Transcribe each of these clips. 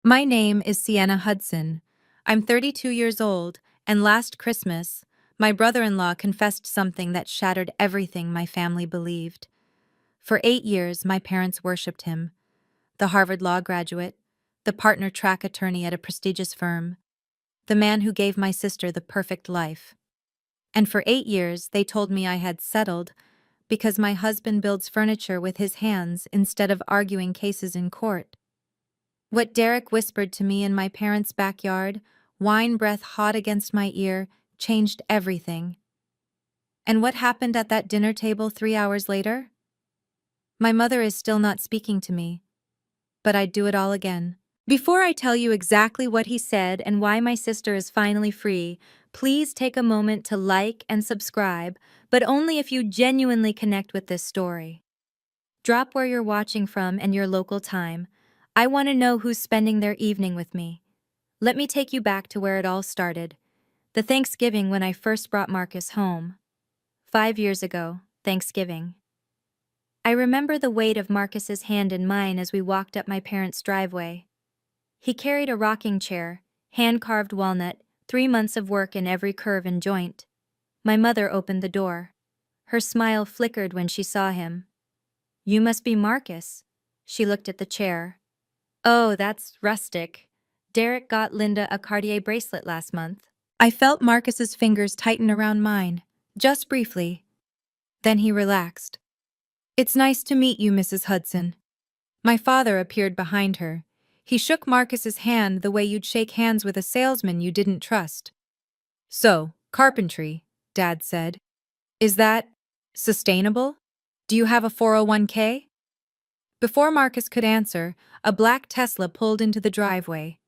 My name is Sienna Hudson. I'm 32 years old, and last Christmas, my brother-in-law confessed something that shattered everything my family believed. For 8 years, my parents worshipped him. The Harvard Law graduate, the partner-track attorney at a prestigious firm, the man who gave my sister the perfect life. And for 8 years, they told me I had settled because my husband builds furniture with his hands instead of arguing cases in court. What Derek whispered to me in my parents' backyard, wine breath hot against my ear, changed everything. And what happened at that dinner table 3 hours later? My mother is still not speaking to me, but I'd do it all again. Before I tell you exactly what he said and why my sister is finally free, please take a moment to like and subscribe, but only if you genuinely connect with this story. Drop where you're watching from and your local time. I want to know who's spending their evening with me. Let me take you back to where it all started. The Thanksgiving when I first brought Marcus home. 5 years ago, Thanksgiving. I remember the weight of Marcus's hand in mine as we walked up my parents' driveway. He carried a rocking chair, hand-carved walnut, 3 months of work in every curve and joint. My mother opened the door. Her smile flickered when she saw him. "You must be Marcus." She looked at the chair. "Oh, that's rustic. Derek got Linda a Cartier bracelet last month." I felt Marcus's fingers tighten around mine, just briefly. Then he relaxed. "It's nice to meet you, Mrs. Hudson." My father appeared behind her. He shook Marcus's hand the way you'd shake hands with a salesman you didn't trust. "So, carpentry," Dad said. "Is that sustainable? Do you have a 401k?" Before Marcus could answer, a black Tesla pulled into the driveway.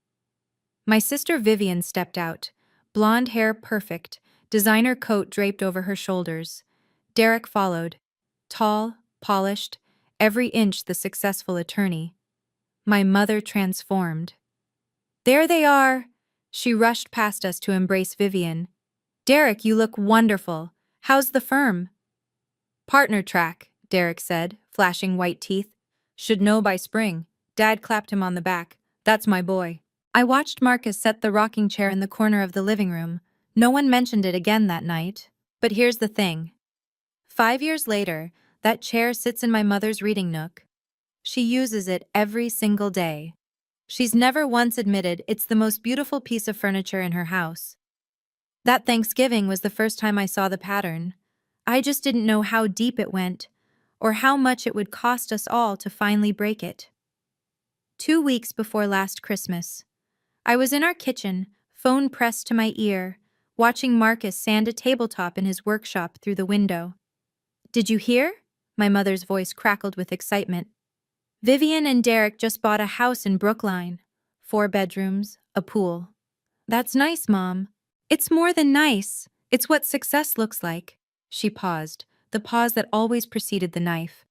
My sister Vivian stepped out, blonde hair perfect, designer coat draped over her shoulders. Derek followed, tall, polished, every inch the successful attorney. My mother transformed. "There they are!" She rushed past us to embrace Vivian. "Derek, you look wonderful. How's the firm?" "Partner track," Derek said, flashing white teeth. "Should know by spring." Dad clapped him on the back. "That's my boy." I watched Marcus set the rocking chair in the corner of the living room. No one mentioned it again that night. But here's the thing. 5 years later, that chair sits in my mother's reading nook. She uses it every single day. She's never once admitted it's the most beautiful piece of furniture in her house. That Thanksgiving was the first time I saw the pattern. I just didn't know how deep it went, or how much it would cost us all to finally break it. 2 weeks before last Christmas, I was in our kitchen, phone pressed to my ear, watching Marcus sand a tabletop in his workshop through the window. "Did you hear?" My mother's voice crackled with excitement. "Vivian and Derek just bought a house in Brookline. 4 bedrooms, a pool." "That's nice, Mom." "It's more than nice. It's what success looks like." She paused, the pause that always preceded the knife.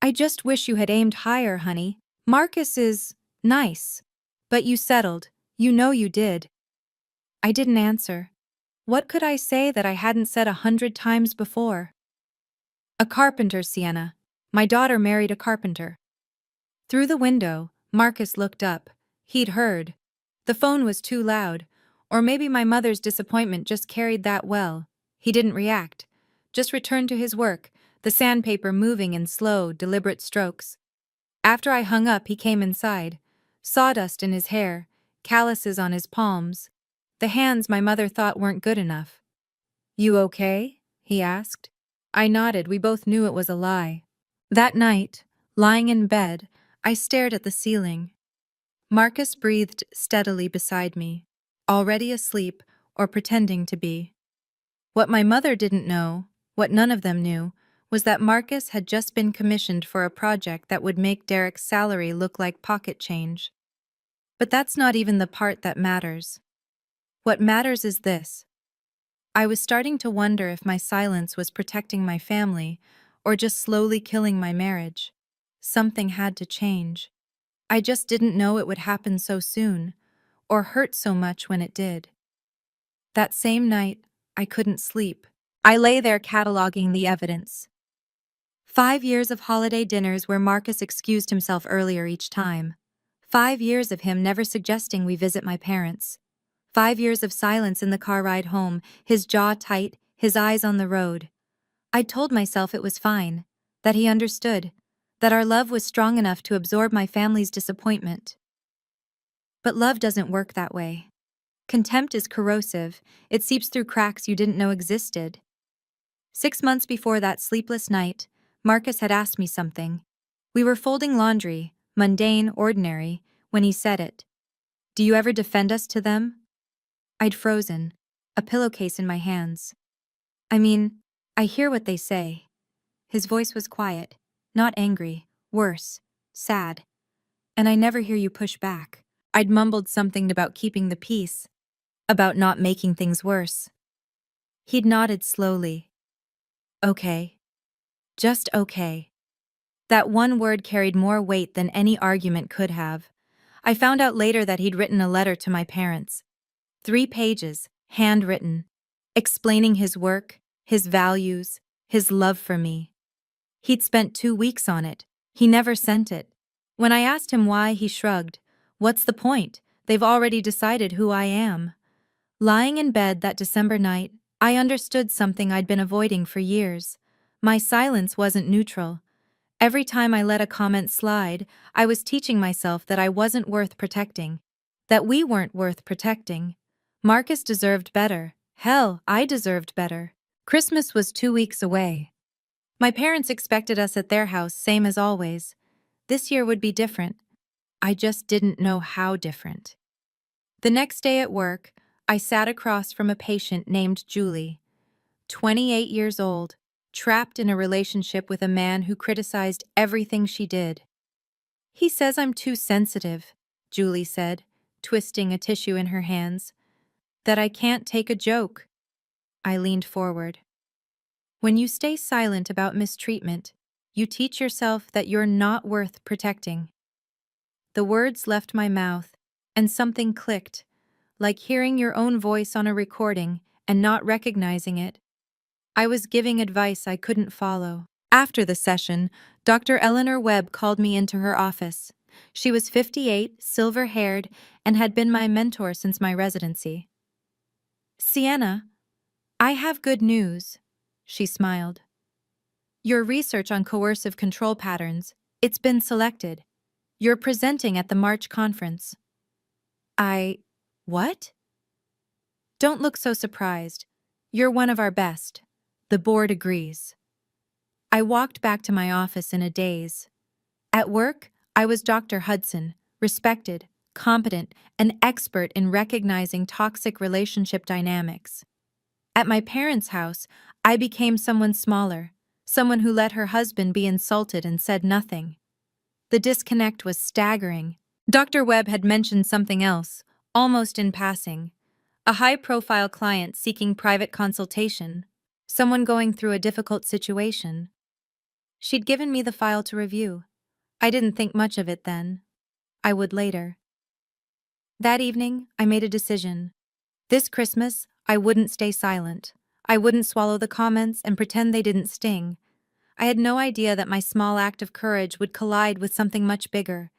"I just wish you had aimed higher, honey. Marcus is nice. But you settled. You know you did." I didn't answer. What could I say that I hadn't said 100 times before? "A carpenter, Sienna. My daughter married a carpenter." Through the window, Marcus looked up. He'd heard. The phone was too loud, or maybe my mother's disappointment just carried that well. He didn't react, just returned to his work, the sandpaper moving in slow, deliberate strokes. After I hung up, he came inside, sawdust in his hair, calluses on his palms, the hands my mother thought weren't good enough. "You okay?" he asked. I nodded. We both knew it was a lie. That night, lying in bed, I stared at the ceiling. Marcus breathed steadily beside me, already asleep or pretending to be. What my mother didn't know, what none of them knew, was that Marcus had just been commissioned for a project that would make Derek's salary look like pocket change. But that's not even the part that matters. What matters is this. I was starting to wonder if my silence was protecting my family or just slowly killing my marriage. Something had to change. I just didn't know it would happen so soon, or hurt so much when it did. That same night, I couldn't sleep. I lay there cataloging the evidence. 5 years of holiday dinners where Marcus excused himself earlier each time. 5 years of him never suggesting we visit my parents. 5 years of silence in the car ride home, his jaw tight, his eyes on the road. I'd told myself it was fine, that he understood, that our love was strong enough to absorb my family's disappointment. But love doesn't work that way. Contempt is corrosive, it seeps through cracks you didn't know existed. 6 months before that sleepless night, Marcus had asked me something. We were folding laundry, mundane, ordinary, when he said it. "Do you ever defend us to them?" I'd frozen, a pillowcase in my hands. "I mean, I hear what they say." His voice was quiet, not angry, worse, sad. "And I never hear you push back." I'd mumbled something about keeping the peace, about not making things worse. He'd nodded slowly. "Okay. Just okay." That one word carried more weight than any argument could have. I found out later that he'd written a letter to my parents. 3 pages, handwritten, explaining his work, his values, his love for me. He'd spent 2 weeks on it. He never sent it. When I asked him why, he shrugged. "What's the point? They've already decided who I am." Lying in bed that December night, I understood something I'd been avoiding for years. My silence wasn't neutral. Every time I let a comment slide, I was teaching myself that I wasn't worth protecting, that we weren't worth protecting. Marcus deserved better. Hell, I deserved better. Christmas was 2 weeks away. My parents expected us at their house, same as always. This year would be different. I just didn't know how different. The next day at work, I sat across from a patient named Julie, 28 years old, trapped in a relationship with a man who criticized everything she did. "He says I'm too sensitive," Julie said, twisting a tissue in her hands. "That I can't take a joke." I leaned forward. "When you stay silent about mistreatment, you teach yourself that you're not worth protecting." The words left my mouth, and something clicked, like hearing your own voice on a recording and not recognizing it. I was giving advice I couldn't follow. After the session, Dr. Eleanor Webb called me into her office. She was 58, silver-haired, and had been my mentor since my residency. "Sienna, I have good news," she smiled. "Your research on coercive control patterns, it's been selected. You're presenting at the March conference." What? "Don't look so surprised. You're one of our best. The board agrees." I walked back to my office in a daze. At work, I was Dr. Hudson, respected, competent, and expert in recognizing toxic relationship dynamics. At my parents' house, I became someone smaller, someone who let her husband be insulted and said nothing. The disconnect was staggering. Dr. Webb had mentioned something else, almost in passing. A high-profile client seeking private consultation, someone going through a difficult situation. She'd given me the file to review. I didn't think much of it then. I would later. That evening, I made a decision. This Christmas, I wouldn't stay silent. I wouldn't swallow the comments and pretend they didn't sting. I had no idea that my small act of courage would collide with something much bigger.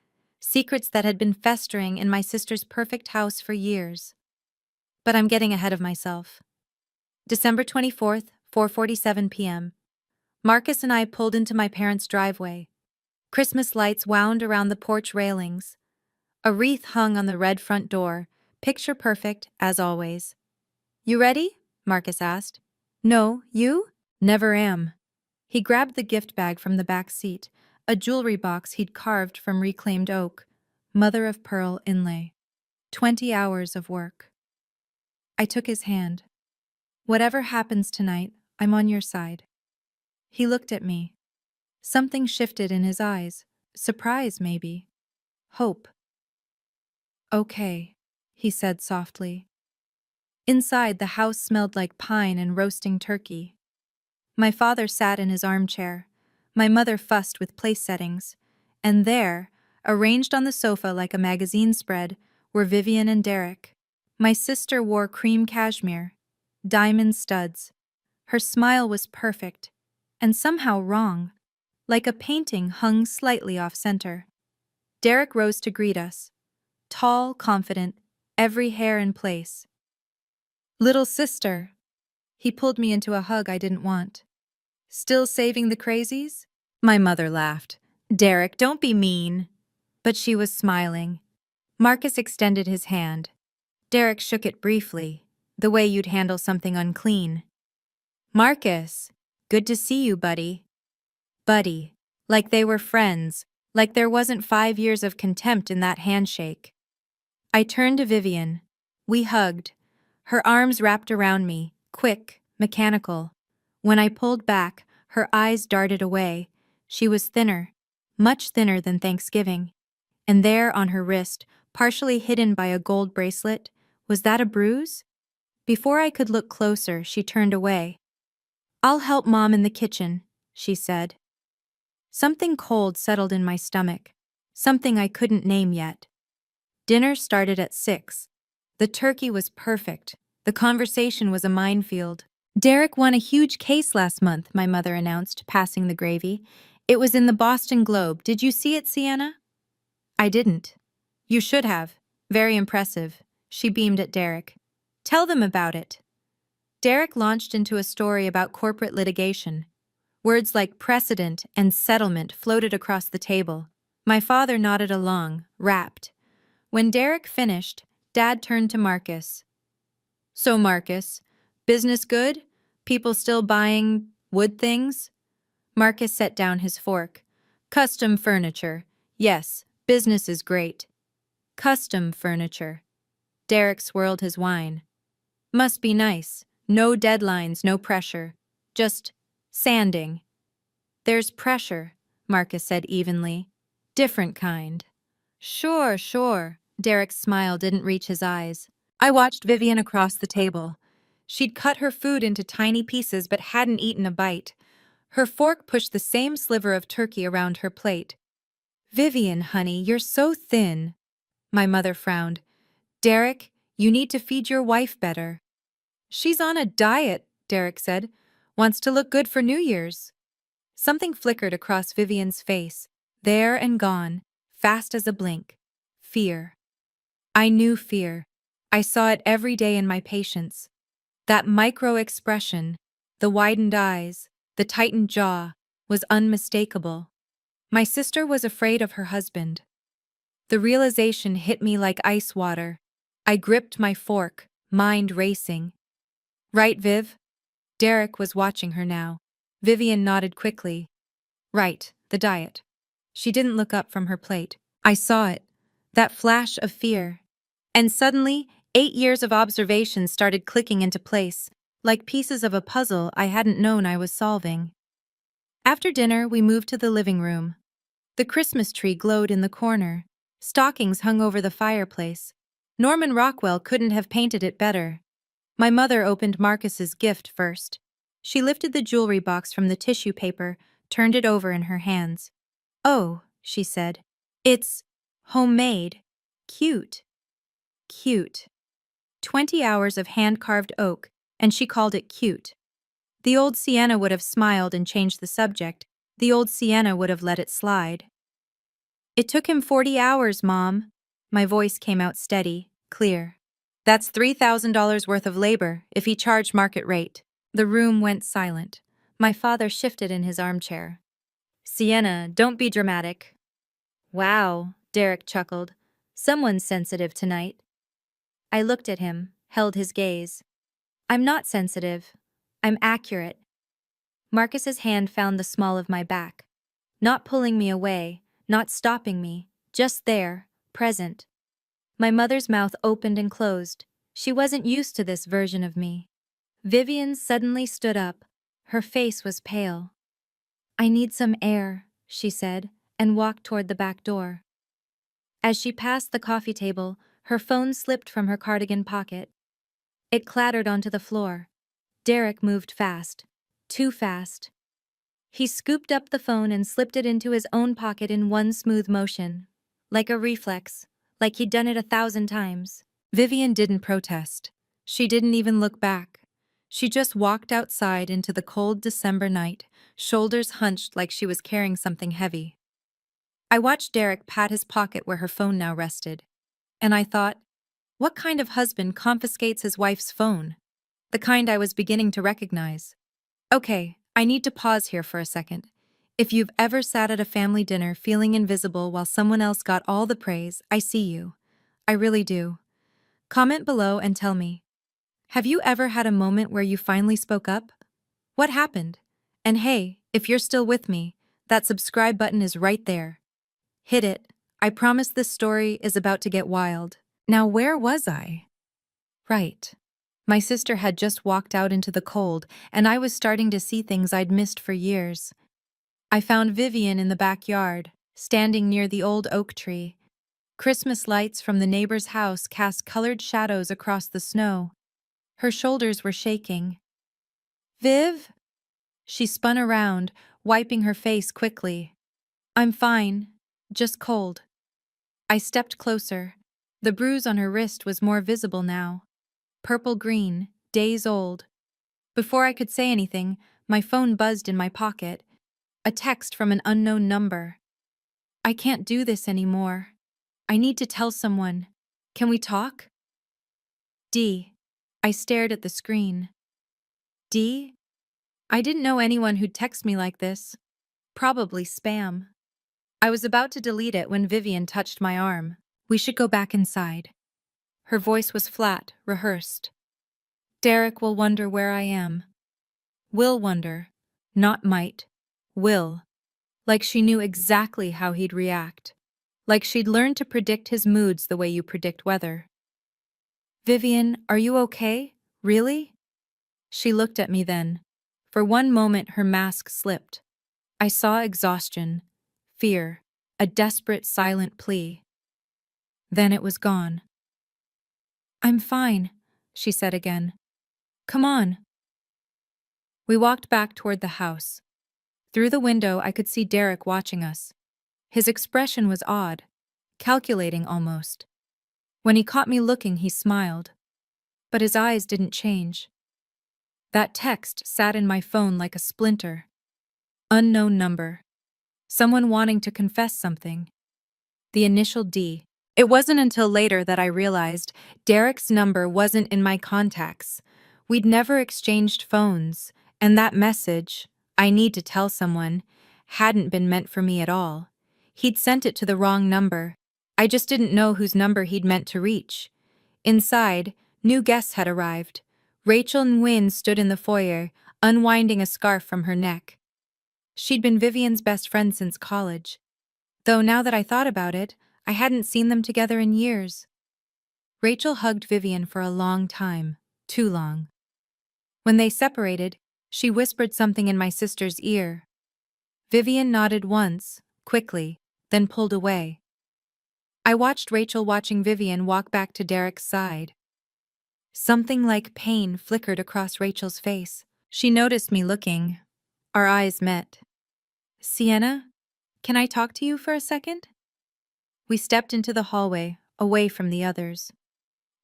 Secrets that had been festering in my sister's perfect house for years. But I'm getting ahead of myself. December 24th, 4:47 p.m. Marcus and I pulled into my parents' driveway. Christmas lights wound around the porch railings. A wreath hung on the red front door, picture perfect, as always. "You ready?" Marcus asked. "No, you?" "Never am." He grabbed the gift bag from the back seat, a jewelry box he'd carved from reclaimed oak, mother of pearl inlay. 20 hours of work. I took his hand. "Whatever happens tonight, I'm on your side." He looked at me. Something shifted in his eyes. Surprise, maybe. Hope. "Okay," he said softly. Inside, the house smelled like pine and roasting turkey. My father sat in his armchair. My mother fussed with place settings. And there, arranged on the sofa like a magazine spread, were Vivian and Derek. My sister wore cream cashmere, diamond studs. Her smile was perfect, and somehow wrong, like a painting hung slightly off-center. Derek rose to greet us. Tall, confident, every hair in place. Little sister. He pulled me into a hug I didn't want. Still saving the crazies? My mother laughed. Derek, don't be mean. But she was smiling. Marcus extended his hand. Derek shook it briefly, the way you'd handle something unclean. Marcus, good to see you, buddy. Buddy. Like they were friends, like there wasn't 5 years of contempt in that handshake. I turned to Vivian. We hugged. Her arms wrapped around me, quick, mechanical. When I pulled back, her eyes darted away. She was thinner, much thinner than Thanksgiving. And there on her wrist, partially hidden by a gold bracelet, was that a bruise? Before I could look closer, she turned away. I'll help Mom in the kitchen, she said. Something cold settled in my stomach, something I couldn't name yet. Dinner started at 6. The turkey was perfect. The conversation was a minefield. Derek won a huge case last month, my mother announced, passing the gravy. It was in the Boston Globe. Did you see it, Sienna? I didn't. You should have. Very impressive. She beamed at Derek. Tell them about it. Derek launched into a story about corporate litigation. Words like precedent and settlement floated across the table. My father nodded along, rapt. When Derek finished, Dad turned to Marcus. So, Marcus, business good? People still buying wood things? Marcus set down his fork. Custom furniture. Yes, business is great. Custom furniture. Derek swirled his wine. Must be nice. No deadlines, no pressure. Just sanding. There's pressure, Marcus said evenly. Different kind. Sure. Derek's smile didn't reach his eyes. I watched Vivian across the table. She'd cut her food into tiny pieces but hadn't eaten a bite. Her fork pushed the same sliver of turkey around her plate. Vivian, honey, you're so thin. My mother frowned. Derek, you need to feed your wife better. She's on a diet, Derek said. Wants to look good for New Year's. Something flickered across Vivian's face, there and gone, fast as a blink. Fear. I knew fear. I saw it every day in my patients. That micro-expression, the widened eyes, the tightened jaw, was unmistakable. My sister was afraid of her husband. The realization hit me like ice water. I gripped my fork, mind racing. Right, Viv? Derek was watching her now. Vivian nodded quickly. Right, the diet. She didn't look up from her plate. I saw it. That flash of fear. And suddenly, 8 years of observation started clicking into place, like pieces of a puzzle I hadn't known I was solving. After dinner, we moved to the living room. The Christmas tree glowed in the corner. Stockings hung over the fireplace. Norman Rockwell couldn't have painted it better. My mother opened Marcus's gift first. She lifted the jewelry box from the tissue paper, turned it over in her hands. Oh, she said. It's homemade. Cute. 20 hours of hand-carved oak, and she called it cute. The old Sienna would have smiled and changed the subject. The old Sienna would have let it slide. It took him 40 hours, Mom. My voice came out steady, clear. That's $3,000 worth of labor, if he charged market rate. The room went silent. My father shifted in his armchair. Sienna, don't be dramatic. Wow, Derek chuckled. Someone's sensitive tonight. I looked at him, held his gaze. I'm not sensitive. I'm accurate. Marcus's hand found the small of my back. Not pulling me away, not stopping me, just there, present. My mother's mouth opened and closed. She wasn't used to this version of me. Vivian suddenly stood up. Her face was pale. I need some air, she said, and walked toward the back door. As she passed the coffee table, her phone slipped from her cardigan pocket. It clattered onto the floor. Derek moved fast. Too fast. He scooped up the phone and slipped it into his own pocket in one smooth motion. Like a reflex, like he'd done it 1,000 times. Vivian didn't protest. She didn't even look back. She just walked outside into the cold December night, shoulders hunched like she was carrying something heavy. I watched Derek pat his pocket where her phone now rested, and I thought, what kind of husband confiscates his wife's phone? The kind I was beginning to recognize. Okay, I need to pause here for a second. If you've ever sat at a family dinner feeling invisible while someone else got all the praise, I see you. I really do. Comment below and tell me. Have you ever had a moment where you finally spoke up? What happened? And hey, if you're still with me, that subscribe button is right there. Hit it. I promise this story is about to get wild. Now, where was I? Right. My sister had just walked out into the cold, and I was starting to see things I'd missed for years. I found Vivian in the backyard, standing near the old oak tree. Christmas lights from the neighbor's house cast colored shadows across the snow. Her shoulders were shaking. Viv? She spun around, wiping her face quickly. I'm fine, just cold. I stepped closer. The bruise on her wrist was more visible now. Purple-green, days old. Before I could say anything, my phone buzzed in my pocket. A text from an unknown number. I can't do this anymore. I need to tell someone. Can we talk? D. I stared at the screen. D? I didn't know anyone who'd text me like this. Probably spam. I was about to delete it when Vivian touched my arm. We should go back inside. Her voice was flat, rehearsed. Derek will wonder where I am. Will wonder. Not might. Will. Like she knew exactly how he'd react. Like she'd learned to predict his moods the way you predict weather. Vivian, are you okay? Really? She looked at me then. For one moment her mask slipped. I saw exhaustion, fear, a desperate silent plea. Then it was gone. I'm fine, she said again. Come on. We walked back toward the house. Through the window I could see Derek watching us. His expression was odd, calculating almost. When he caught me looking, he smiled. But his eyes didn't change. That text sat in my phone like a splinter. Unknown number. Someone wanting to confess something. The initial D. It wasn't until later that I realized Derek's number wasn't in my contacts. We'd never exchanged phones, and that message, I need to tell someone, hadn't been meant for me at all. He'd sent it to the wrong number. I just didn't know whose number he'd meant to reach. Inside, new guests had arrived. Rachel Nguyen stood in the foyer, unwinding a scarf from her neck. She'd been Vivian's best friend since college. Though now that I thought about it, I hadn't seen them together in years. Rachel hugged Vivian for a long time, too long. When they separated, she whispered something in my sister's ear. Vivian nodded once, quickly, then pulled away. I watched Rachel watching Vivian walk back to Derek's side. Something like pain flickered across Rachel's face. She noticed me looking. Our eyes met. Sienna, can I talk to you for a second? We stepped into the hallway, away from the others.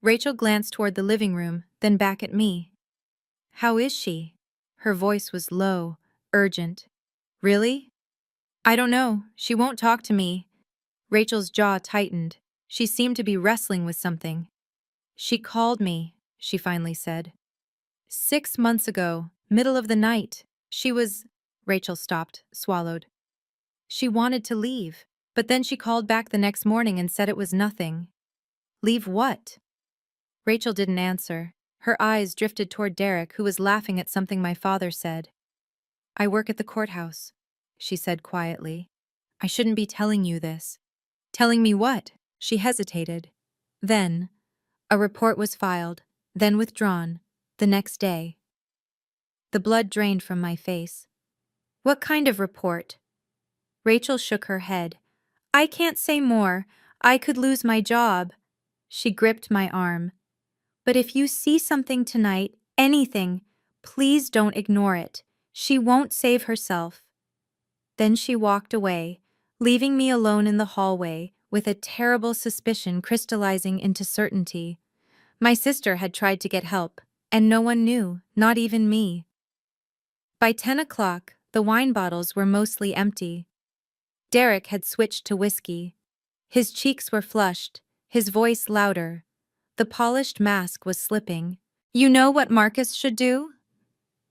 Rachel glanced toward the living room, then back at me. How is she? Her voice was low, urgent. Really? I don't know. She won't talk to me. Rachel's jaw tightened. She seemed to be wrestling with something. She called me, she finally said. 6 months ago, middle of the night. Rachel stopped, swallowed. She wanted to leave, but then she called back the next morning and said it was nothing. Leave what? Rachel didn't answer. Her eyes drifted toward Derek, who was laughing at something my father said. I work at the courthouse, she said quietly. I shouldn't be telling you this. Telling me what? She hesitated. Then, a report was filed, then withdrawn, the next day. The blood drained from my face. What kind of report? Rachel shook her head. I can't say more. I could lose my job. She gripped my arm. But if you see something tonight, anything, please don't ignore it. She won't save herself. Then she walked away, leaving me alone in the hallway with a terrible suspicion crystallizing into certainty. My sister had tried to get help, and no one knew, not even me. By 10 o'clock, the wine bottles were mostly empty. Derek had switched to whiskey. His cheeks were flushed, his voice louder. The polished mask was slipping. "You know what Marcus should do?"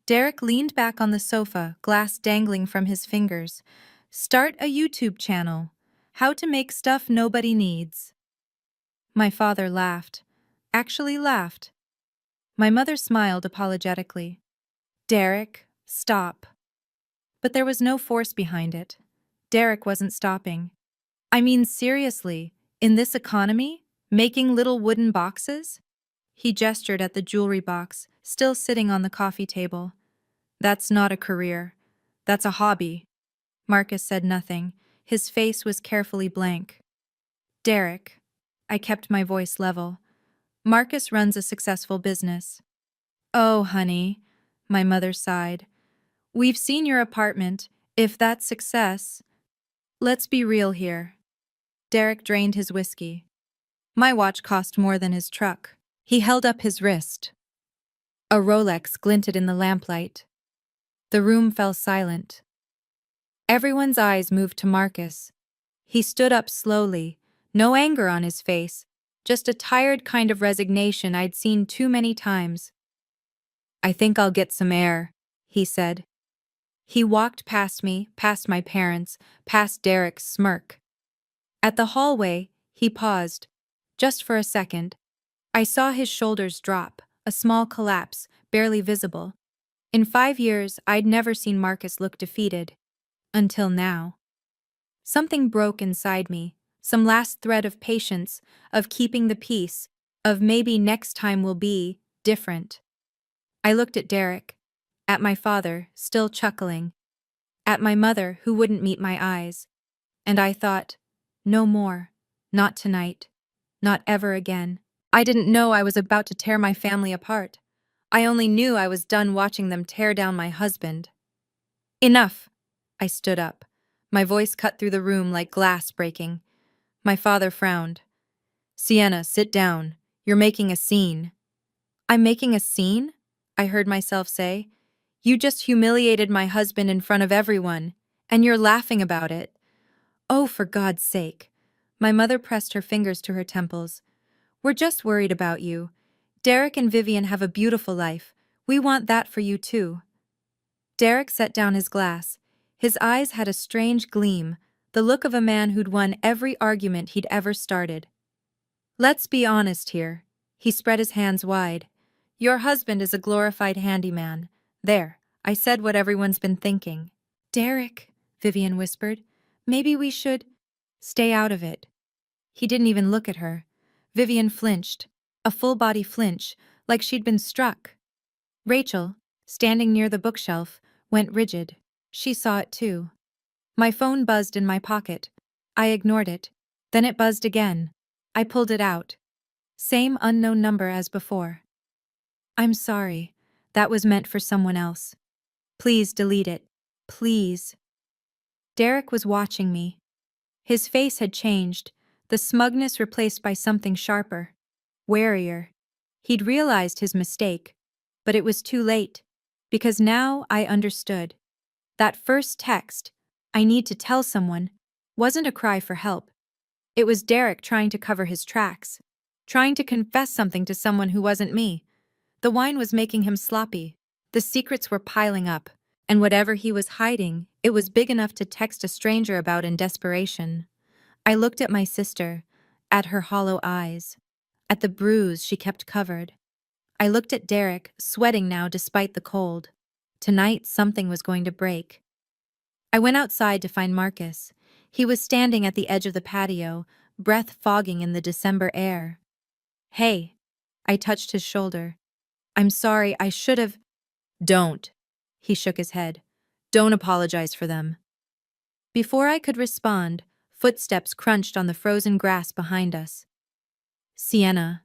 Derek leaned back on the sofa, glass dangling from his fingers. "Start a YouTube channel. How to make stuff nobody needs." My father laughed. Actually laughed. My mother smiled apologetically. "Derek, stop." But there was no force behind it. Derek wasn't stopping. I mean, seriously, in this economy, making little wooden boxes? He gestured at the jewelry box, still sitting on the coffee table. "That's not a career. That's a hobby." Marcus said nothing. His face was carefully blank. "Derek." I kept my voice level. "Marcus runs a successful business." "Oh, honey," my mother sighed. "We've seen your apartment. If that's success..." "Let's be real here." Derek drained his whiskey. "My watch cost more than his truck." He held up his wrist. A Rolex glinted in the lamplight. The room fell silent. Everyone's eyes moved to Marcus. He stood up slowly, no anger on his face, just a tired kind of resignation I'd seen too many times. "I think I'll get some air," he said. He walked past me, past my parents, past Derek's smirk. At the hallway, he paused, just for a second. I saw his shoulders drop, a small collapse, barely visible. In 5 years, I'd never seen Marcus look defeated. Until now. Something broke inside me, some last thread of patience, of keeping the peace, of maybe next time will be different. I looked at Derek, at my father, still chuckling, at my mother, who wouldn't meet my eyes, and I thought, no more, not tonight, not ever again. I didn't know I was about to tear my family apart. I only knew I was done watching them tear down my husband. "Enough!" I stood up. My voice cut through the room like glass breaking. My father frowned. "Sienna, sit down. You're making a scene." "I'm making a scene?" I heard myself say. "You just humiliated my husband in front of everyone, and you're laughing about it." "Oh, for God's sake." My mother pressed her fingers to her temples. "We're just worried about you. Derek and Vivian have a beautiful life. We want that for you too." Derek set down his glass. His eyes had a strange gleam, the look of a man who'd won every argument he'd ever started. "Let's be honest here." He spread his hands wide. "Your husband is a glorified handyman. There, I said what everyone's been thinking." "Derek," Vivian whispered, "maybe we should..." "Stay out of it." He didn't even look at her. Vivian flinched, a full-body flinch, like she'd been struck. Rachel, standing near the bookshelf, went rigid. She saw it too. My phone buzzed in my pocket. I ignored it. Then it buzzed again. I pulled it out. Same unknown number as before. "I'm sorry. That was meant for someone else. Please delete it. Please." Derek was watching me. His face had changed, the smugness replaced by something sharper, warier. He'd realized his mistake, but it was too late, because now I understood. That first text, "I need to tell someone," wasn't a cry for help. It was Derek trying to cover his tracks, trying to confess something to someone who wasn't me. The wine was making him sloppy. The secrets were piling up, and whatever he was hiding, it was big enough to text a stranger about in desperation. I looked at my sister, at her hollow eyes, at the bruise she kept covered. I looked at Derek, sweating now despite the cold. Tonight, something was going to break. I went outside to find Marcus. He was standing at the edge of the patio, breath fogging in the December air. "Hey." I touched his shoulder. "I'm sorry, I should have..." "Don't." He shook his head. "Don't apologize for them." Before I could respond, footsteps crunched on the frozen grass behind us. "Sienna."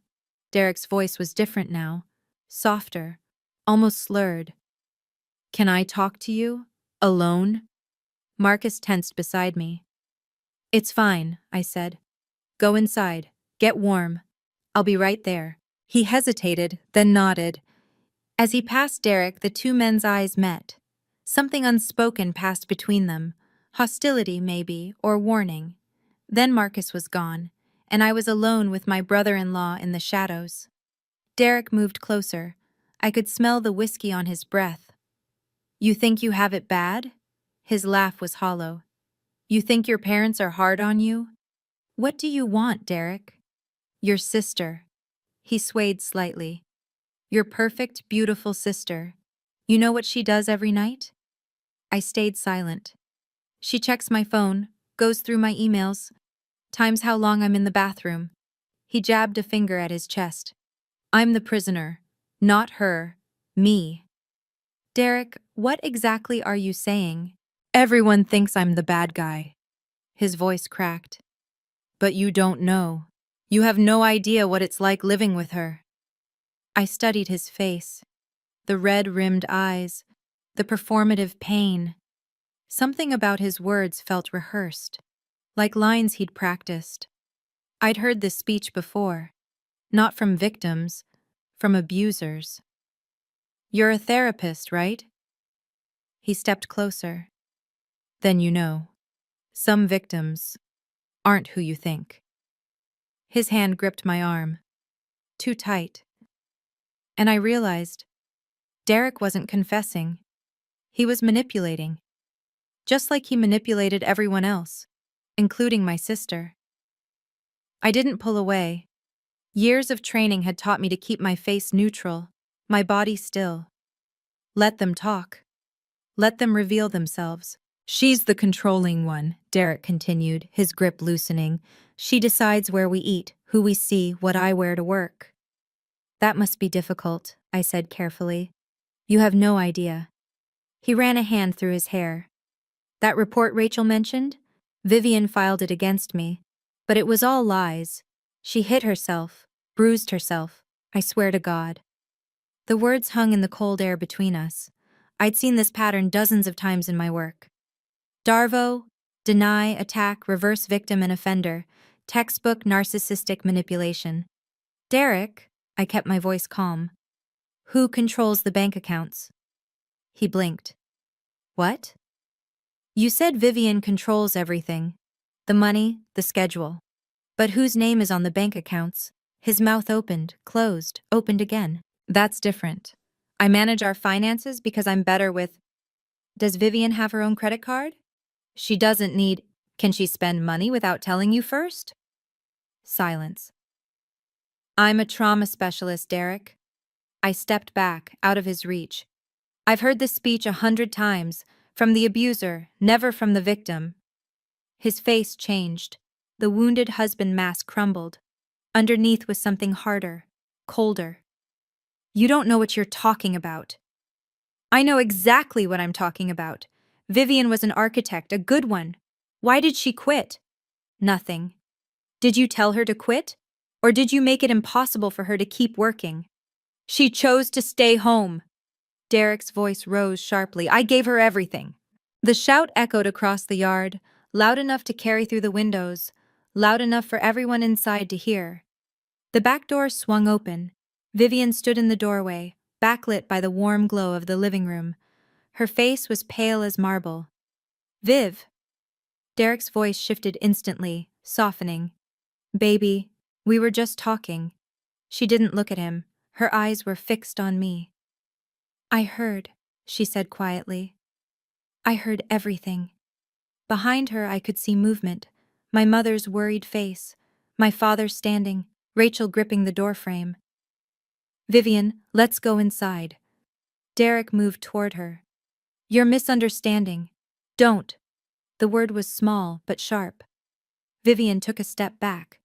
Derek's voice was different now, softer, almost slurred. "Can I talk to you? Alone?" Marcus tensed beside me. "It's fine," I said. "Go inside. Get warm. I'll be right there." He hesitated, then nodded. As he passed Derek, the two men's eyes met. Something unspoken passed between them, Hostility, maybe, or warning. Then Marcus was gone, and I was alone with my brother-in-law in the shadows. Derek moved closer. I could smell the whiskey on his breath. You think you have it bad? His laugh was hollow. You think your parents are hard on you? What do you want, Derek? Your sister. He swayed slightly. Your perfect, beautiful sister. You know what she does every night? I stayed silent. She checks my phone, goes through my emails, times how long I'm in the bathroom. He jabbed a finger at his chest. I'm the prisoner, not her, me. Derek, what exactly are you saying? Everyone thinks I'm the bad guy. His voice cracked. But you don't know. You have no idea what it's like living with her. I studied his face. The red-rimmed eyes, the performative pain. Something about his words felt rehearsed, like lines he'd practiced. I'd heard this speech before, not from victims, from abusers. You're a therapist, right? He stepped closer. Then you know. Some victims aren't who you think. His hand gripped my arm, too tight. And I realized Derek wasn't confessing. He was manipulating, just like he manipulated everyone else, including my sister. I didn't pull away. Years of training had taught me to keep my face neutral, my body still. Let them talk. Let them reveal themselves. She's the controlling one, Derek continued, his grip loosening. She decides where we eat, who we see, what I wear to work. That must be difficult, I said carefully. You have no idea. He ran a hand through his hair. That report Rachel mentioned? Vivian filed it against me. But it was all lies. She hit herself, bruised herself. I swear to God. The words hung in the cold air between us. I'd seen this pattern dozens of times in my work. Darvo, deny, attack, reverse victim and offender, textbook narcissistic manipulation. Derek, I kept my voice calm. Who controls the bank accounts? He blinked. What? You said Vivian controls everything. The money, the schedule. But whose name is on the bank accounts? His mouth opened, closed, opened again. That's different. I manage our finances because I'm better with... Does Vivian have her own credit card? She doesn't need... Can she spend money without telling you first? Silence. I'm a trauma specialist, Derek. I stepped back, out of his reach. I've heard this speech 100 times, from the abuser, never from the victim. His face changed. The wounded husband mask crumbled. Underneath was something harder, colder. You don't know what you're talking about. I know exactly what I'm talking about. Vivian was an architect, a good one. Why did she quit? Nothing. Did you tell her to quit? Or did you make it impossible for her to keep working? She chose to stay home. Derek's voice rose sharply. I gave her everything. The shout echoed across the yard, loud enough to carry through the windows, loud enough for everyone inside to hear. The back door swung open. Vivian stood in the doorway, backlit by the warm glow of the living room. Her face was pale as marble. Viv. Derek's voice shifted instantly, softening. Baby, we were just talking. She didn't look at him. Her eyes were fixed on me. I heard, she said quietly. I heard everything. Behind her I could see movement, my mother's worried face, my father standing, Rachel gripping the doorframe. Vivian, let's go inside. Derek moved toward her. You're misunderstanding. Don't. The word was small but sharp. Vivian took a step back.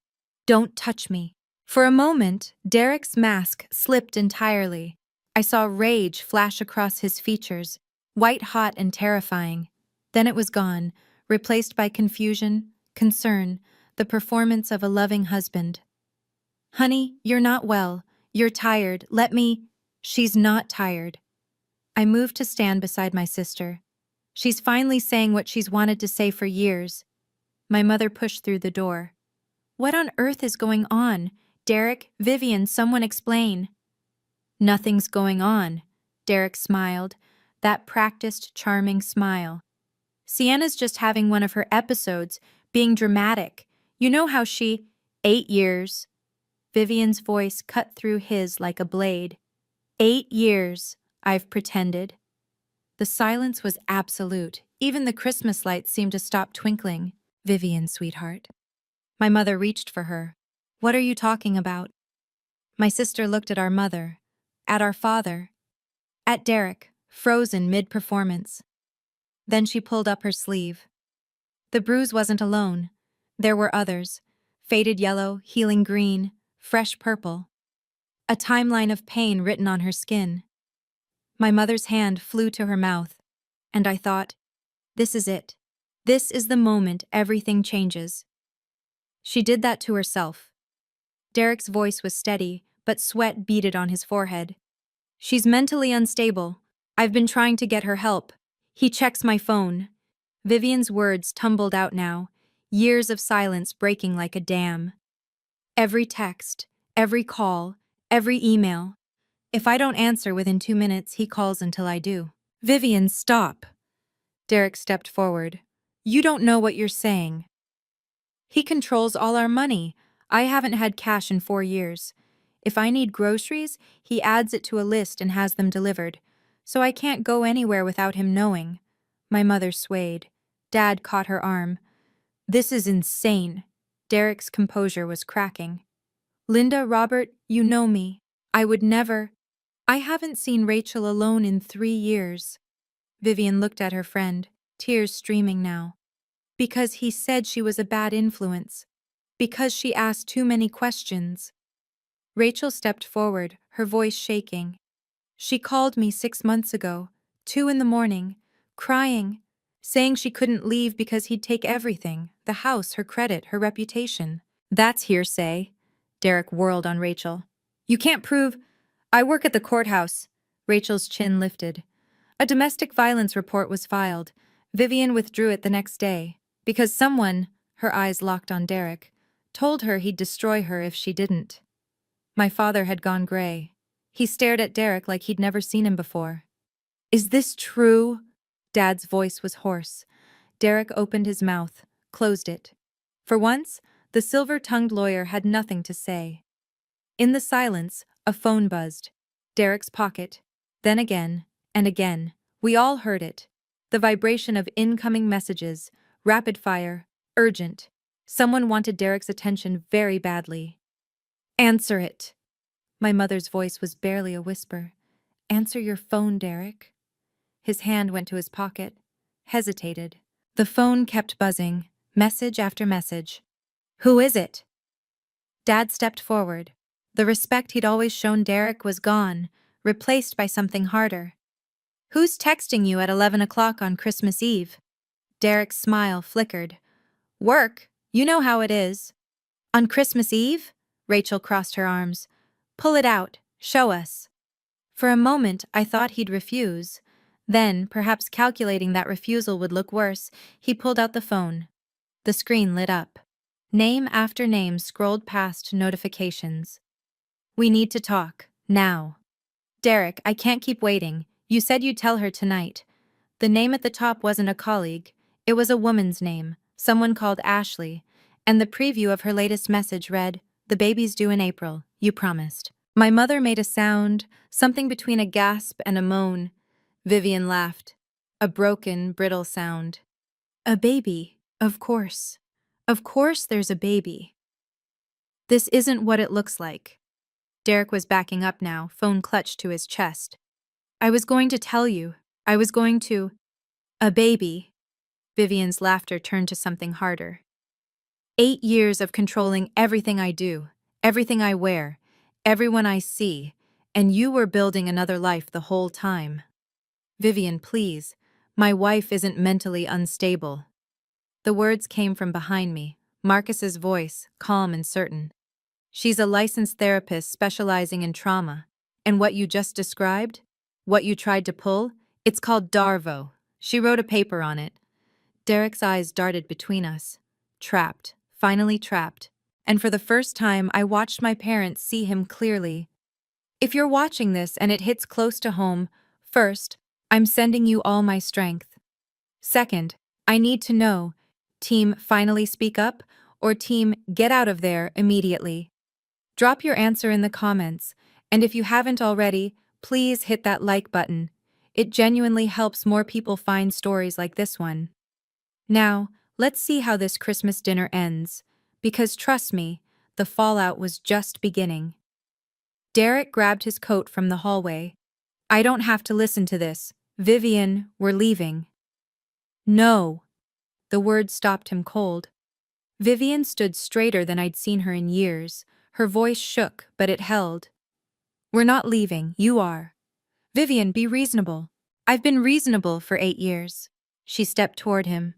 Don't touch me. For a moment, Derek's mask slipped entirely. I saw rage flash across his features, white-hot and terrifying. Then it was gone, replaced by confusion, concern, the performance of a loving husband. Honey, you're not well. You're tired. Let me... She's not tired. I moved to stand beside my sister. She's finally saying what she's wanted to say for years. My mother pushed through the door. What on earth is going on? Derek, Vivian, someone explain. Nothing's going on, Derek smiled, that practiced, charming smile. Sienna's just having one of her episodes, being dramatic. You know how she— 8 years. Vivian's voice cut through his like a blade. 8 years, I've pretended. The silence was absolute. Even the Christmas lights seemed to stop twinkling. Vivian, sweetheart. My mother reached for her. What are you talking about? My sister looked at our mother, at our father, at Derek, frozen mid-performance. Then she pulled up her sleeve. The bruise wasn't alone. There were others. Faded yellow, healing green, fresh purple. A timeline of pain written on her skin. My mother's hand flew to her mouth, and I thought, this is it. This is the moment everything changes. She did that to herself. Derek's voice was steady, but sweat beaded on his forehead. She's mentally unstable. I've been trying to get her help. He checks my phone. Vivian's words tumbled out now, years of silence breaking like a dam. Every text, every call, every email. If I don't answer within 2 minutes, he calls until I do. Vivian, stop. Derek stepped forward. You don't know what you're saying. He controls all our money. I haven't had cash in 4 years. If I need groceries, he adds it to a list and has them delivered. So I can't go anywhere without him knowing. My mother swayed. Dad caught her arm. This is insane. Derek's composure was cracking. Linda, Robert, you know me. I would never— I haven't seen Rachel alone in 3 years. Vivian looked at her friend, tears streaming now. Because he said she was a bad influence. Because she asked too many questions. Rachel stepped forward, her voice shaking. She called me 6 months ago, 2 in the morning, crying, saying she couldn't leave because he'd take everything, the house, her credit, her reputation. That's hearsay. Derek whirled on Rachel. You can't prove— I work at the courthouse. Rachel's chin lifted. A domestic violence report was filed. Vivian withdrew it the next day, because someone— her eyes locked on Derek— told her he'd destroy her if she didn't. My father had gone gray. He stared at Derek like he'd never seen him before. Is this true? Dad's voice was hoarse. Derek opened his mouth, closed it. For once, the silver-tongued lawyer had nothing to say. In the silence, a phone buzzed. Derek's pocket. Then again, and again. We all heard it. The vibration of incoming messages, rapid fire, urgent. Someone wanted Derek's attention very badly. Answer it. My mother's voice was barely a whisper. Answer your phone, Derek. His hand went to his pocket, hesitated. The phone kept buzzing, message after message. Who is it? Dad stepped forward. The respect he'd always shown Derek was gone, replaced by something harder. Who's texting you at 11 o'clock on Christmas Eve? Derek's smile flickered. Work, you know how it is. On Christmas Eve? Rachel crossed her arms. Pull it out, show us. For a moment, I thought he'd refuse. Then, perhaps calculating that refusal would look worse, he pulled out the phone. The screen lit up. Name after name scrolled past notifications. We need to talk, now. Derek, I can't keep waiting. You said you'd tell her tonight. The name at the top wasn't a colleague. It was a woman's name, someone called Ashley, and the preview of her latest message read, The baby's due in April, you promised. My mother made a sound, something between a gasp and a moan. Vivian laughed. A broken, brittle sound. A baby, of course. Of course there's a baby. This isn't what it looks like. Derek was backing up now, phone clutched to his chest. I was going to tell you. I was going to— A baby. Vivian's laughter turned to something harder. 8 years of controlling everything I do, everything I wear, everyone I see, and you were building another life the whole time. Vivian, please. My wife isn't mentally unstable. The words came from behind me, Marcus's voice, calm and certain. She's a licensed therapist specializing in trauma. And what you just described? What you tried to pull? It's called Darvo. She wrote a paper on it. Derek's eyes darted between us. Trapped, finally trapped. And for the first time, I watched my parents see him clearly. If you're watching this and it hits close to home, first, I'm sending you all my strength. Second, I need to know. Team finally speak up, or team get out of there immediately? Drop your answer in the comments, and if you haven't already, please hit that like button. It genuinely helps more people find stories like this one. Now, let's see how this Christmas dinner ends, because trust me, the fallout was just beginning. Derek grabbed his coat from the hallway. I don't have to listen to this. Vivian, we're leaving. No. The word stopped him cold. Vivian stood straighter than I'd seen her in years. Her voice shook, but it held. We're not leaving, you are. Vivian, be reasonable. I've been reasonable for 8 years. She stepped toward him.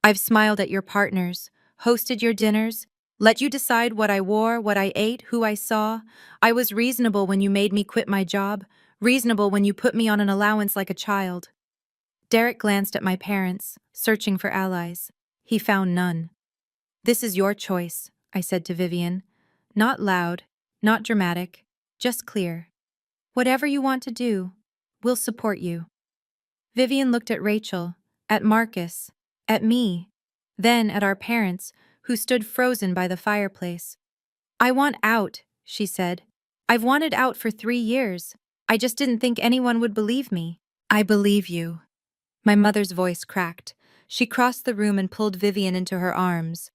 I've smiled at your partners, hosted your dinners, let you decide what I wore, what I ate, who I saw. I was reasonable when you made me quit my job, reasonable when you put me on an allowance like a child. Derek glanced at my parents, searching for allies. He found none. This is your choice, I said to Vivian. Not loud, not dramatic, just clear. Whatever you want to do, we'll support you. Vivian looked at Rachel, at Marcus, at me, then at our parents, who stood frozen by the fireplace. I want out, she said. I've wanted out for 3 years. I just didn't think anyone would believe me. I believe you. My mother's voice cracked. She crossed the room and pulled Vivian into her arms.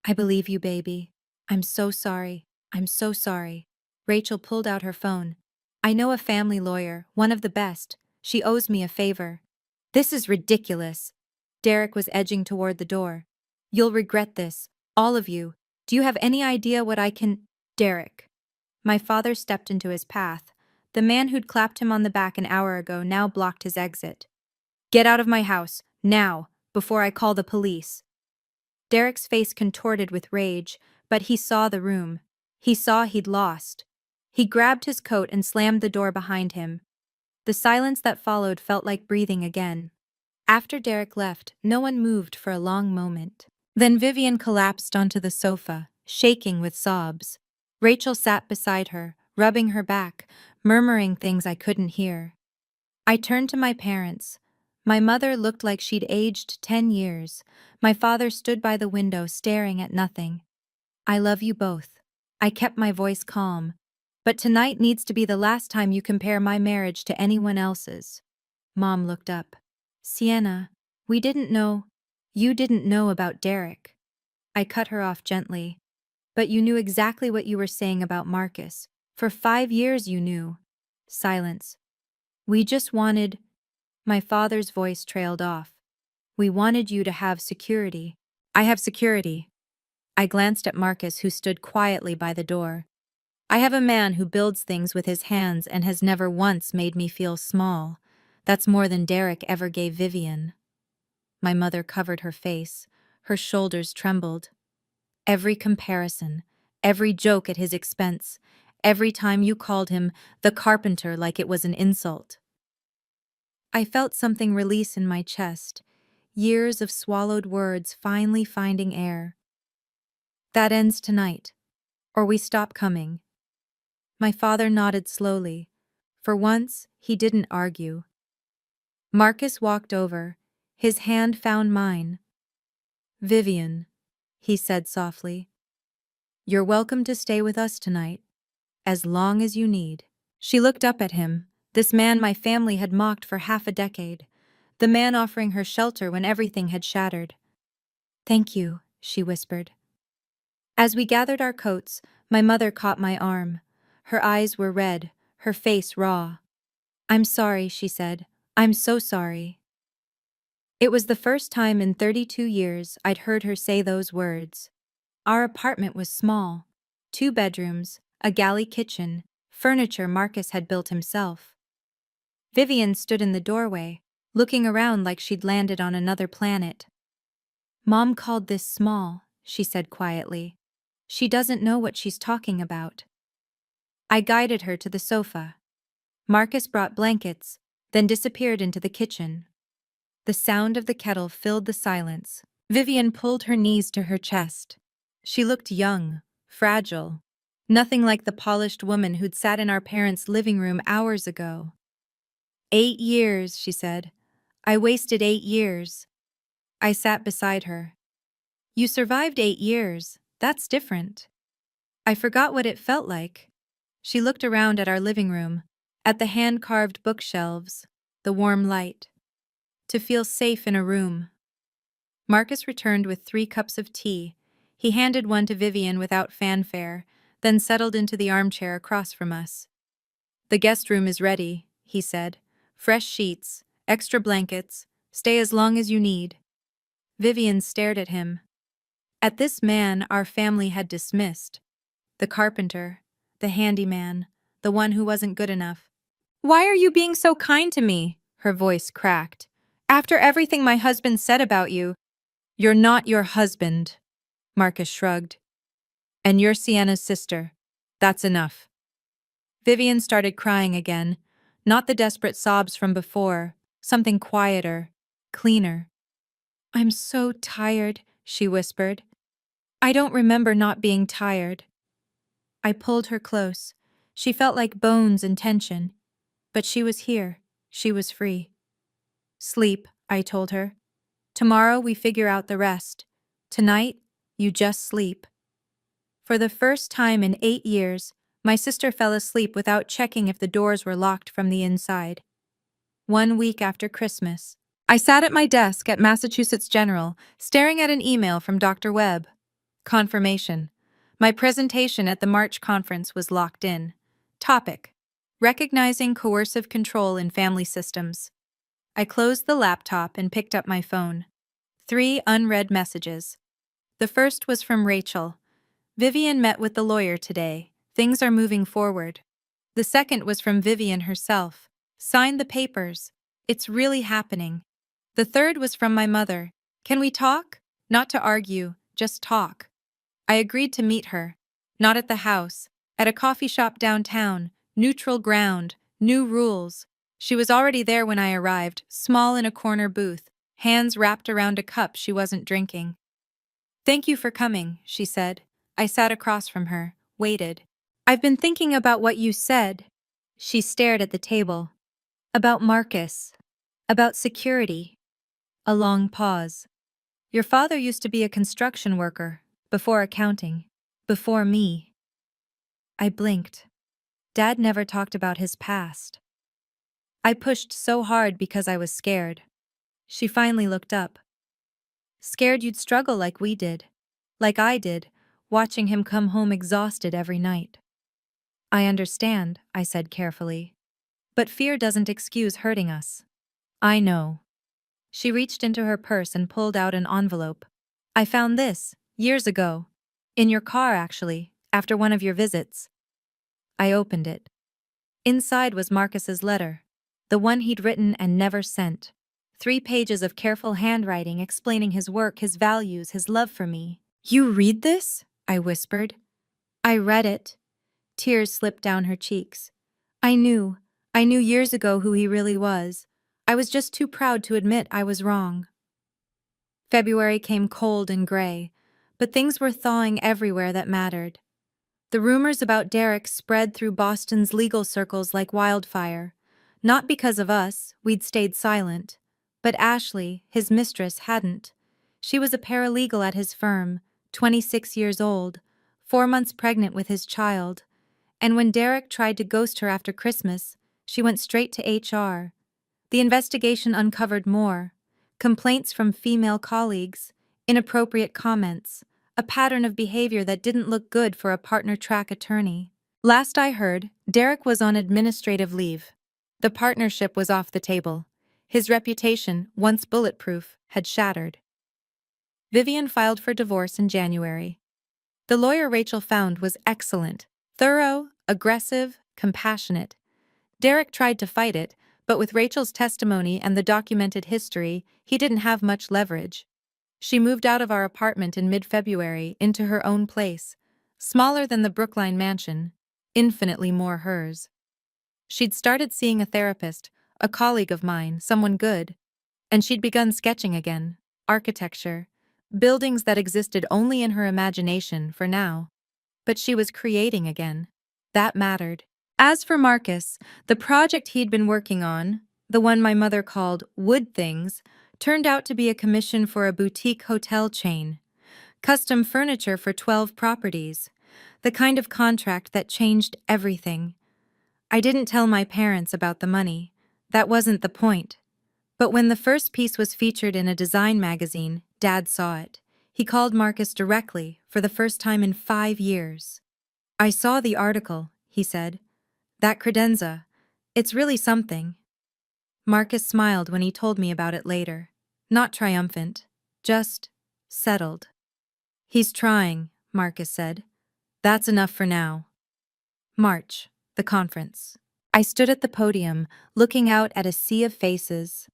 I believe you, baby. I'm so sorry. I'm so sorry. Rachel pulled out her phone. I know a family lawyer, one of the best. She owes me a favor. This is ridiculous. Derek was edging toward the door. You'll regret this, all of you. Do you have any idea what I can— Derek. My father stepped into his path. The man who'd clapped him on the back an hour ago now blocked his exit. Get out of my house, now, before I call the police. Derek's face contorted with rage, but he saw the room. He saw he'd lost. He grabbed his coat and slammed the door behind him. The silence that followed felt like breathing again. After Derek left, no one moved for a long moment. Then Vivian collapsed onto the sofa, shaking with sobs. Rachel sat beside her, rubbing her back, murmuring things I couldn't hear. I turned to my parents. My mother looked like she'd aged 10 years. My father stood by the window staring at nothing. I love you both. I kept my voice calm. But tonight needs to be the last time you compare my marriage to anyone else's. Mom looked up. Sienna, we didn't know. You didn't know about Derek. I cut her off gently. But you knew exactly what you were saying about Marcus. For 5 years you knew. Silence. We just wanted— My father's voice trailed off. We wanted you to have security. I have security. I glanced at Marcus, who stood quietly by the door. I have a man who builds things with his hands and has never once made me feel small. That's more than Derek ever gave Vivian. My mother covered her face. Her shoulders trembled. Every comparison, every joke at his expense, every time you called him the carpenter like it was an insult. I felt something release in my chest, years of swallowed words finally finding air. That ends tonight, or we stop coming. My father nodded slowly. For once, he didn't argue. Marcus walked over. His hand found mine. Vivian, he said softly. You're welcome to stay with us tonight, as long as you need. She looked up at him, this man my family had mocked for half a decade, the man offering her shelter when everything had shattered. Thank you, she whispered. As we gathered our coats, my mother caught my arm. Her eyes were red, her face raw. I'm sorry, she said. I'm so sorry. It was the first time in 32 years I'd heard her say those words. Our apartment was small. 2 bedrooms, a galley kitchen, furniture Marcus had built himself. Vivian stood in the doorway, looking around like she'd landed on another planet. Mom called this small, she said quietly. She doesn't know what she's talking about. I guided her to the sofa. Marcus brought blankets, then disappeared into the kitchen. The sound of the kettle filled the silence. Vivian pulled her knees to her chest. She looked young, fragile, nothing like the polished woman who'd sat in our parents' living room hours ago. 8 years, she said. I wasted 8 years. I sat beside her. You survived 8 years. That's different. I forgot what it felt like. She looked around at our living room, at the hand-carved bookshelves, the warm light. To feel safe in a room. Marcus returned with 3 cups of tea. He handed one to Vivian without fanfare, then settled into the armchair across from us. The guest room is ready, he said. Fresh sheets, extra blankets, stay as long as you need. Vivian stared at him. At this man our family had dismissed. The carpenter, the handyman, the one who wasn't good enough. Why are you being so kind to me? Her voice cracked. After everything my husband said about you. You're not your husband, Marcus shrugged. And you're Sienna's sister. That's enough. Vivian started crying again, not the desperate sobs from before, something quieter, cleaner. I'm so tired, she whispered. I don't remember not being tired. I pulled her close. She felt like bones and tension. But she was here. She was free. Sleep, I told her. Tomorrow we figure out the rest. Tonight, you just sleep. For the first time in 8 years, my sister fell asleep without checking if the doors were locked from the inside. 1 week after Christmas, I sat at my desk at Massachusetts General, staring at an email from Dr. Webb. Confirmation. My presentation at the March conference was locked in. Topic: Recognizing coercive control in family systems. I closed the laptop and picked up my phone. 3 unread messages. The first was from Rachel. Vivian met with the lawyer today. Things are moving forward. The second was from Vivian herself. Signed the papers. It's really happening. The third was from my mother. Can we talk? Not to argue, just talk. I agreed to meet her. Not at the house. At a coffee shop downtown. Neutral ground. New rules. She was already there when I arrived, small in a corner booth, hands wrapped around a cup she wasn't drinking. Thank you for coming, she said. I sat across from her, waited. I've been thinking about what you said. She stared at the table. About Marcus. About security. A long pause. Your father used to be a construction worker, before accounting, before me. I blinked. Dad never talked about his past. I pushed so hard because I was scared. She finally looked up. Scared you'd struggle like we did. Like I did, watching him come home exhausted every night. I understand, I said carefully. But fear doesn't excuse hurting us. I know. She reached into her purse and pulled out an envelope. I found this, years ago. In your car, actually, after one of your visits. I opened it. Inside was Marcus's letter. The one he'd written and never sent. 3 pages of careful handwriting explaining his work, his values, his love for me. You read this? I whispered. I read it. Tears slipped down her cheeks. I knew years ago who he really was. I was just too proud to admit I was wrong. February came cold and gray, but things were thawing everywhere that mattered. The rumors about Derek spread through Boston's legal circles like wildfire. Not because of us, we'd stayed silent. But Ashley, his mistress, hadn't. She was a paralegal at his firm, 26 years old, 4 months pregnant with his child. And when Derek tried to ghost her after Christmas, she went straight to HR. The investigation uncovered more. Complaints from female colleagues, inappropriate comments, a pattern of behavior that didn't look good for a partner-track attorney. Last I heard, Derek was on administrative leave. The partnership was off the table. His reputation, once bulletproof, had shattered. Vivian filed for divorce in January. The lawyer Rachel found was excellent, thorough, aggressive, compassionate. Derek tried to fight it, but with Rachel's testimony and the documented history, he didn't have much leverage. She moved out of our apartment in mid-February into her own place, smaller than the Brookline mansion, infinitely more hers. She'd started seeing a therapist, a colleague of mine, someone good, and she'd begun sketching again, architecture, buildings that existed only in her imagination for now. But she was creating again. That mattered. As for Marcus, the project he'd been working on, the one my mother called Wood Things, Turned out to be a commission for a boutique hotel chain. Custom furniture for 12 properties. The kind of contract that changed everything. I didn't tell my parents about the money. That wasn't the point. But when the first piece was featured in a design magazine, Dad saw it. He called Marcus directly for the first time in 5 years. "I saw the article," he said. "That credenza. It's really something." Marcus smiled when he told me about it later. Not triumphant, just settled. "He's trying," Marcus said. "That's enough for now." March, the conference. I stood at the podium, looking out at a sea of faces.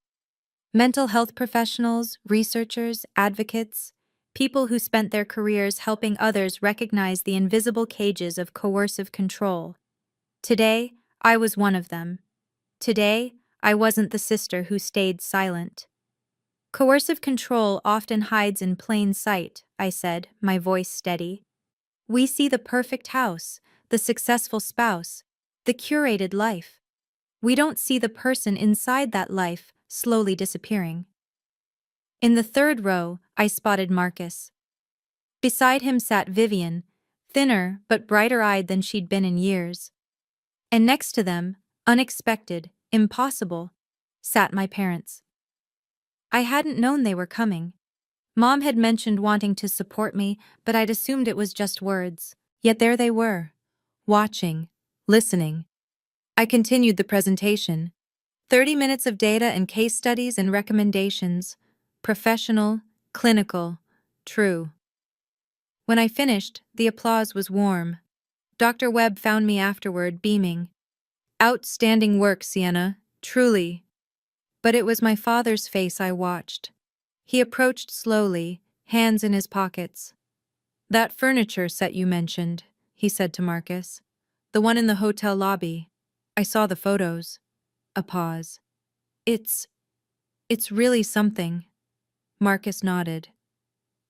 Mental health professionals, researchers, advocates, people who spent their careers helping others recognize the invisible cages of coercive control. Today, I was one of them. Today, I wasn't the sister who stayed silent. "Coercive control often hides in plain sight," I said, my voice steady. "We see the perfect house, the successful spouse, the curated life. We don't see the person inside that life, slowly disappearing." In the third row, I spotted Marcus. Beside him sat Vivian, thinner but brighter-eyed than she'd been in years. And next to them, unexpected, impossible, sat my parents. I hadn't known they were coming. Mom had mentioned wanting to support me, but I'd assumed it was just words. Yet there they were, watching, listening. I continued the presentation. 30 minutes of data and case studies and recommendations. Professional, clinical, true. When I finished, the applause was warm. Dr. Webb found me afterward, beaming. "Outstanding work, Sienna, truly." But it was my father's face I watched. He approached slowly, hands in his pockets. "That furniture set you mentioned," he said to Marcus. "The one in the hotel lobby. I saw the photos." A pause. It's really something." Marcus nodded.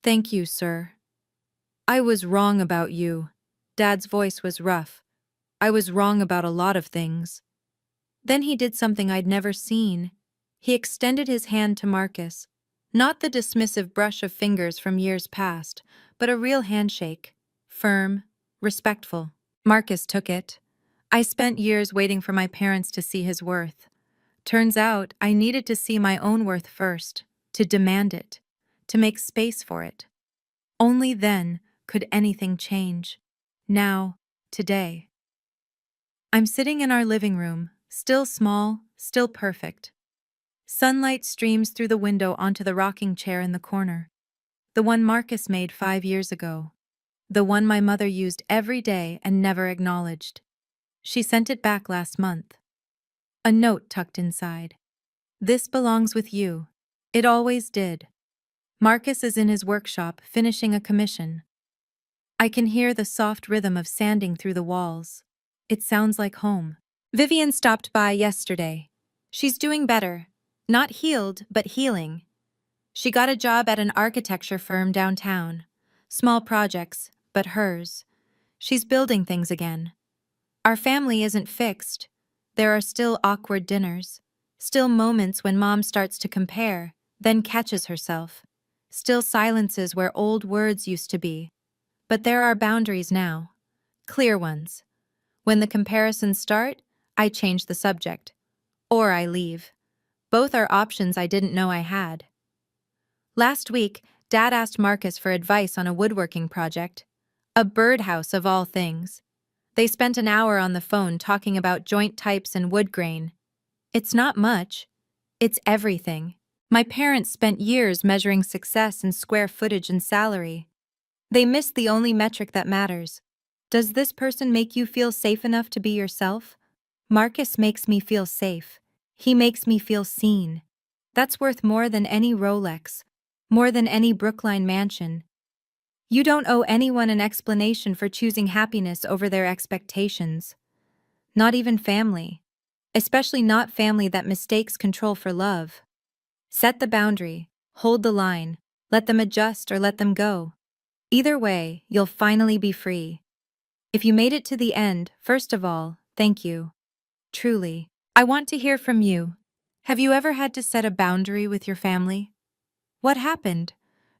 "Thank you, sir." "I was wrong about you." Dad's voice was rough. "I was wrong about a lot of things." Then he did something I'd never seen. He extended his hand to Marcus. Not the dismissive brush of fingers from years past, but a real handshake. Firm, respectful. Marcus took it. I spent years waiting for my parents to see his worth. Turns out I needed to see my own worth first, to demand it, to make space for it. Only then could anything change. Now, today. I'm sitting in our living room, still small, still perfect. Sunlight streams through the window onto the rocking chair in the corner. The one Marcus made 5 years ago. The one my mother used every day and never acknowledged. She sent it back last month. A note tucked inside. "This belongs with you. It always did." Marcus is in his workshop finishing a commission. I can hear the soft rhythm of sanding through the walls. It sounds like home. Vivian stopped by yesterday. She's doing better. Not healed, but healing. She got a job at an architecture firm downtown. Small projects, but hers. She's building things again. Our family isn't fixed. There are still awkward dinners. Still moments when Mom starts to compare, then catches herself. Still silences where old words used to be. But there are boundaries now. Clear ones. When the comparisons start, I change the subject. Or I leave. Both are options I didn't know I had. Last week, Dad asked Marcus for advice on a woodworking project. A birdhouse of all things. They spent an hour on the phone talking about joint types and wood grain. It's not much. It's everything. My parents spent years measuring success in square footage and salary. They missed the only metric that matters. Does this person make you feel safe enough to be yourself? Marcus makes me feel safe. He makes me feel seen. That's worth more than any Rolex, more than any Brookline mansion. You don't owe anyone an explanation for choosing happiness over their expectations. Not even family. Especially not family that mistakes control for love. Set the boundary, hold the line, let them adjust or let them go. Either way, you'll finally be free. If you made it to the end, first of all, thank you. Truly. I want to hear from you. Have you ever had to set a boundary with your family? What happened?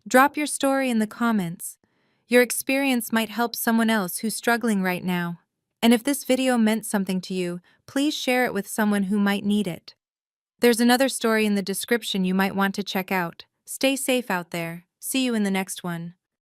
Drop your story in the comments. Your experience might help someone else who's struggling right now. And if this video meant something to you, please share it with someone who might need it. There's another story in the description you might want to check out. Stay safe out there. See you in the next one.